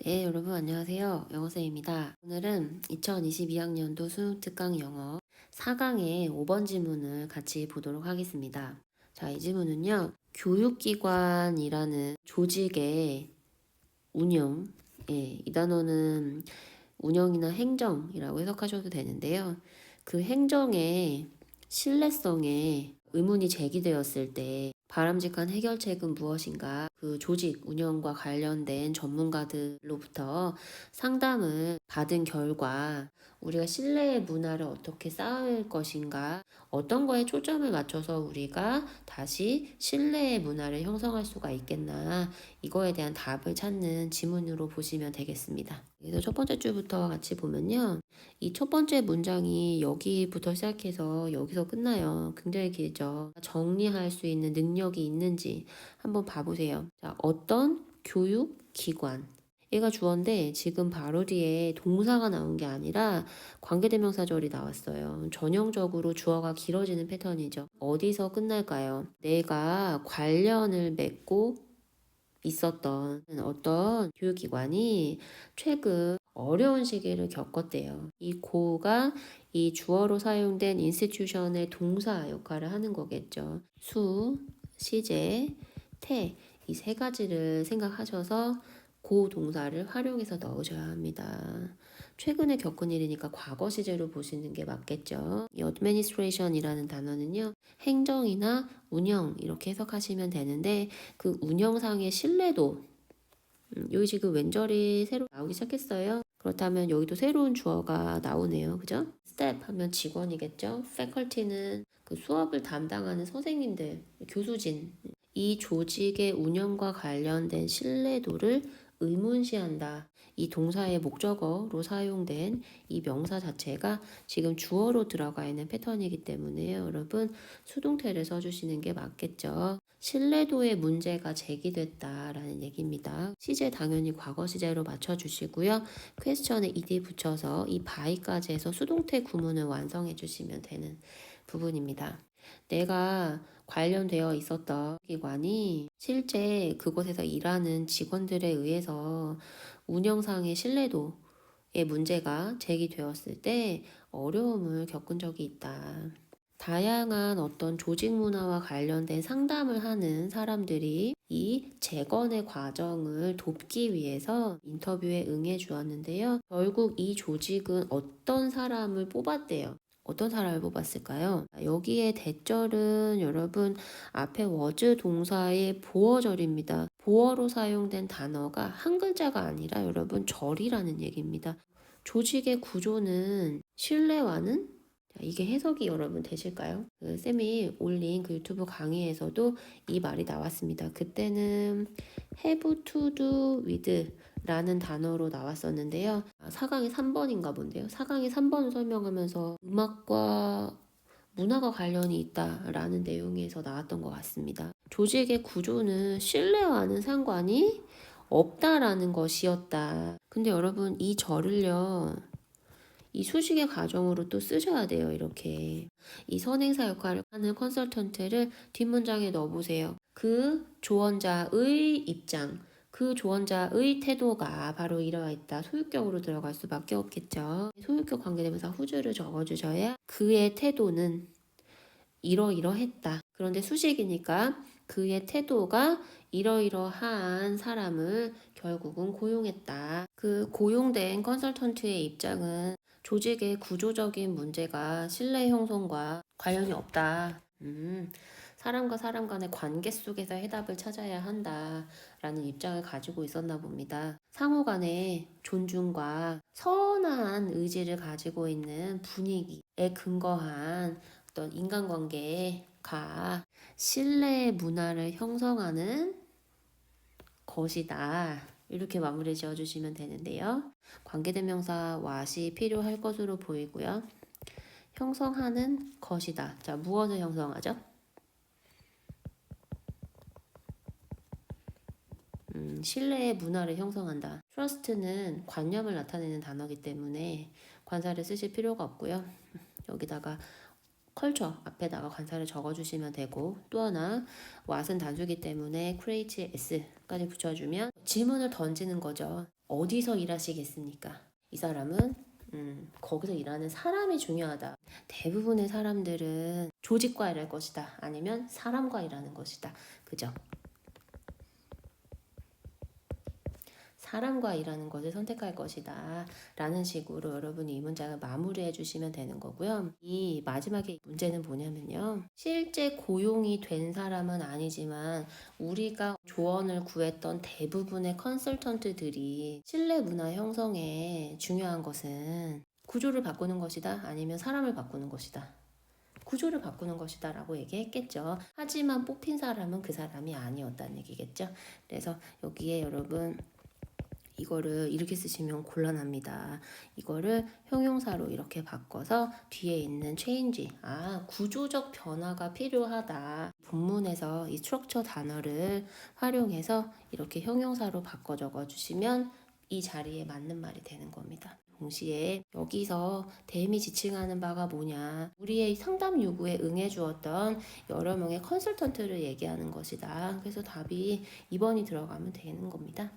네, 여러분 안녕하세요. 영어쌤입니다. 오늘은 2022학년도 수능 특강 영어 4강의 5번 지문을 같이 보도록 하겠습니다. 자, 이 지문은요. 교육기관이라는 조직의 운영, 이 단어는 운영이나 행정이라고 해석하셔도 되는데요. 그 행정의 신뢰성에 의문이 제기되었을 때 바람직한 해결책은 무엇인가? 그 조직 운영과 관련된 전문가들로부터 상담을 받은 결과 우리가 신뢰의 문화를 어떻게 쌓을 것인가? 어떤 거에 초점을 맞춰서 우리가 다시 신뢰의 문화를 형성할 수가 있겠나? 이거에 대한 답을 찾는 지문으로 보시면 되겠습니다. 그래서 첫 번째 줄부터 같이 보면요. 이 첫 번째 문장이 여기부터 시작해서 여기서 끝나요. 굉장히 길죠. 정리할 수 있는 능력이 있는지 한번 봐보세요. 자, 어떤 교육기관. 얘가 주어인데 지금 바로 뒤에 동사가 나온 게 아니라 관계대명사절이 나왔어요. 전형적으로 주어가 길어지는 패턴이죠. 어디서 끝날까요? 내가 관련을 맺고 있었던 어떤 교육기관이 최근 어려운 시기를 겪었대요. 이 고가 이 주어로 사용된 institution의 동사 역할을 하는 거겠죠. 수, 시제, 태, 이 세 가지를 생각하셔서 고 동사를 활용해서 넣으셔야 합니다. 최근에 겪은 일이니까 과거 시제로 보시는 게 맞겠죠. 이 administration이라는 단어는요. 행정이나 운영 이렇게 해석하시면 되는데 그 운영상의 신뢰도 여기 지금 왼절이 새로 나오기 시작했어요. 그렇다면 여기도 새로운 주어가 나오네요. 그죠? 스텝 하면 직원이겠죠. faculty는 그 수업을 담당하는 선생님들, 교수진. 이 조직의 운영과 관련된 신뢰도를 의문시한다. 이 동사의 목적어로 사용된 이 명사 자체가 지금 주어로 들어가 있는 패턴이기 때문에 여러분 수동태를 써주시는 게 맞겠죠. 신뢰도의 문제가 제기됐다라는 얘기입니다. 시제 당연히 과거 시제로 맞춰주시고요. 퀘스천에 ed 붙여서 이 by까지 해서 수동태 구문을 완성해 주시면 되는 부분입니다. 내가 관련되어 있었던 기관이 실제 그곳에서 일하는 직원들에 의해서 운영상의 신뢰도의 문제가 제기되었을 때 어려움을 겪은 적이 있다. 다양한 어떤 조직 문화와 관련된 상담을 하는 사람들이 이 재건의 과정을 돕기 위해서 인터뷰에 응해 주었는데요. 결국 이 조직은 어떤 사람을 뽑았대요. 어떤 사람을 뽑았을까요? 여기에 대절은 여러분 앞에 was 동사의 보어절입니다. 보어로 사용된 단어가 한 글자가 아니라 여러분 절이라는 얘기입니다. 조직의 구조는 신뢰와는 이게 해석이 여러분 되실까요? 그 쌤이 올린 그 유튜브 강의에서도 이 말이 나왔습니다. 그때는 have to do with 라는 단어로 나왔었는데요. 4강이 3번인가 본데요. 4강이 3번을 설명하면서 음악과 문화가 관련이 있다라는 내용에서 나왔던 것 같습니다. 조직의 구조는 신뢰와는 상관이 없다라는 것이었다. 근데 여러분 이 절을요. 이 수식의 과정으로 또 쓰셔야 돼요. 이렇게 이 선행사 역할을 하는 컨설턴트를 뒷문장에 넣어보세요. 그 조언자의 입장, 그 조언자의 태도가 바로 이러했다. 소유격으로 들어갈 수밖에 없겠죠. 소유격 관계대명사 후주를 적어주셔야 그의 태도는 이러이러했다. 그런데 수식이니까 그의 태도가 이러이러한 사람을 결국은 고용했다. 그 고용된 컨설턴트의 입장은 조직의 구조적인 문제가 신뢰 형성과 관련이 없다. 사람과 사람 간의 관계 속에서 해답을 찾아야 한다라는 입장을 가지고 있었나 봅니다. 상호 간의 존중과 선한 의지를 가지고 있는 분위기에 근거한 어떤 인간관계가 신뢰의 문화를 형성하는 것이다. 이렇게 마무리 지어주시면 되는데요. 관계대명사 what이 필요할 것으로 보이고요. 형성하는 것이다. 자, 무엇을 형성하죠? 신뢰의 문화를 형성한다. trust는 관념을 나타내는 단어이기 때문에 관사를 쓰실 필요가 없고요. 여기다가 컬처 앞에다가 관사를 적어주시면 되고 또 하나 what은 단수기 때문에 create s까지 붙여주면 질문을 던지는 거죠. 어디서 일하시겠습니까? 이 사람은 거기서 일하는 사람이 중요하다. 대부분의 사람들은 조직과 일할 것이다. 아니면 사람과 일하는 것이다. 그죠? 사람과 일하는 것을 선택할 것이다 라는 식으로 여러분이 이 문장을 마무리해 주시면 되는 거고요. 이 마지막에 문제는 뭐냐면요, 실제 고용이 된 사람은 아니지만 우리가 조언을 구했던 대부분의 컨설턴트들이 신뢰 문화 형성에 중요한 것은 구조를 바꾸는 것이다, 아니면 사람을 바꾸는 것이다. 구조를 바꾸는 것이다 라고 얘기했겠죠. 하지만 뽑힌 사람은 그 사람이 아니었다는 얘기겠죠. 그래서 여기에 여러분 이거를 이렇게 쓰시면 곤란합니다. 이거를 형용사로 이렇게 바꿔서 뒤에 있는 change, 구조적 변화가 필요하다. 본문에서 이 structure 단어를 활용해서 이렇게 형용사로 바꿔 적어 주시면 이 자리에 맞는 말이 되는 겁니다. 동시에 여기서 댐이 지칭하는 바가 뭐냐, 우리의 상담 요구에 응해 주었던 여러 명의 컨설턴트를 얘기하는 것이다. 그래서 답이 2번이 들어가면 되는 겁니다.